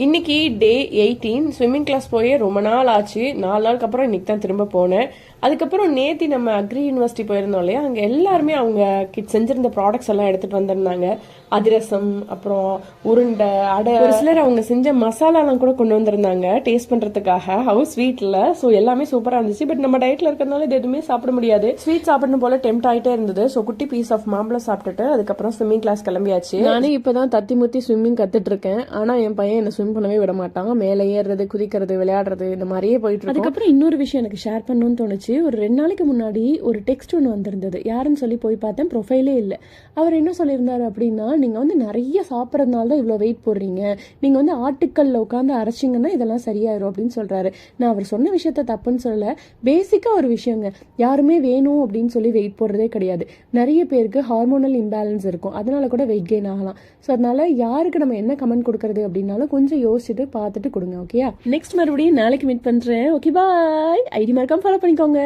இன்னைக்கு டே 18 swimming class போய் ரொம்ப நாள் ஆச்சு. 4 நாளுக்கு அப்புறம் இன்னைக்கு தான் திரும்ப போனேன். அதுக்கப்புறம் நேத்தி நம்ம அக்ரி யூனிவர்சிட்டி போயிருந்தோம் இல்லையா, அங்கே எல்லாருமே அவங்க செஞ்சிருந்த ப்ராடக்ட்ஸ் எல்லாம் எடுத்துட்டு வந்திருந்தாங்க. அதிரசம், அப்புறம் உருண்டை, அடை, ஒரு சிலர் அவங்க செஞ்ச மசாலாலாம் கூட கொண்டு வந்திருந்தாங்க டேஸ்ட் பண்றதுக்காக ஹவுஸ் ஸ்வீட்ல. ஸோ எல்லாமே சூப்பரா இருந்துச்சு. பட் நம்ம டயட்ல இருக்கிறதுனால இது எதுவுமே சாப்பிட முடியாது. ஸ்வீட் சாப்பிடணும் போல டெம்ட் ஆயிட்டே இருந்தது. ஸோ குட்டி பீஸ் ஆஃப் மாம்பழம் சாப்பிட்டுட்டு அதுக்கப்புறம் ஸ்விம்மிங் கிளாஸ் கிளம்பியாச்சு. நானே இப்பதான் தத்தி முத்தி ஸ்விம்மிங் கத்துட்டு இருக்கேன். ஆனா என் பையன் என்ன ஸ்விம் பண்ணவே விட மாட்டாங்க. மேலே ஏறுறது, குதிக்கிறது, விளையாடுறது, இந்த மாதிரியே போயிட்டு இருக்கு. அதுக்கப்புறம் இன்னொரு விஷயம் எனக்கு ஷேர் பண்ணணும்னு தோணுச்சு. ஒரு 2 நாளைக்கு முன்னாடி ஒரு டெக்ஸ்ட் ஒன்று வந்திருந்தது. யாருன்னு சொல்லி போய் பார்த்தேன், ப்ரொஃபைலே இல்லை. அவர் என்ன சொல்லியிருந்தாரு அப்படின்னா, நீங்க வந்து நிறைய சாப்பிட்றதுனால தான் இவ்வளோ வெயிட் போடுறீங்க, நீங்க வந்து ஆட்டுக்கல்ல உட்காந்து அரைச்சிங்கன்னா இதெல்லாம் சரியாயிரும் அப்படின்னு சொல்றாரு. நான் அவர் சொன்ன விஷயத்த தப்புன்னு சொல்லல. பேசிக்கா ஒரு விஷயங்க, யாருமே வேணும் அப்படின்னு சொல்லி வெயிட் போடுறதே கிடையாது. நிறைய பேருக்கு ஹார்மோனல் இம்பேலன்ஸ் இருக்கும், அதனால கூட வெயிட் கெயின் ஆகலாம். ஸோ அதனால யாருக்கு நம்ம என்ன கமெண்ட் கொடுக்கறது அப்படின்னாலும் கொஞ்சம் யோசிச்சுட்டு பார்த்துட்டு கொடுங்க. ஓகேயா? நெக்ஸ்ட் மறுபடியும் நாளைக்கு மீட் பண்றேன். ஓகே, பாய். ஐடி மறக்காம ஃபாலோ பண்ணிக்கோங்க.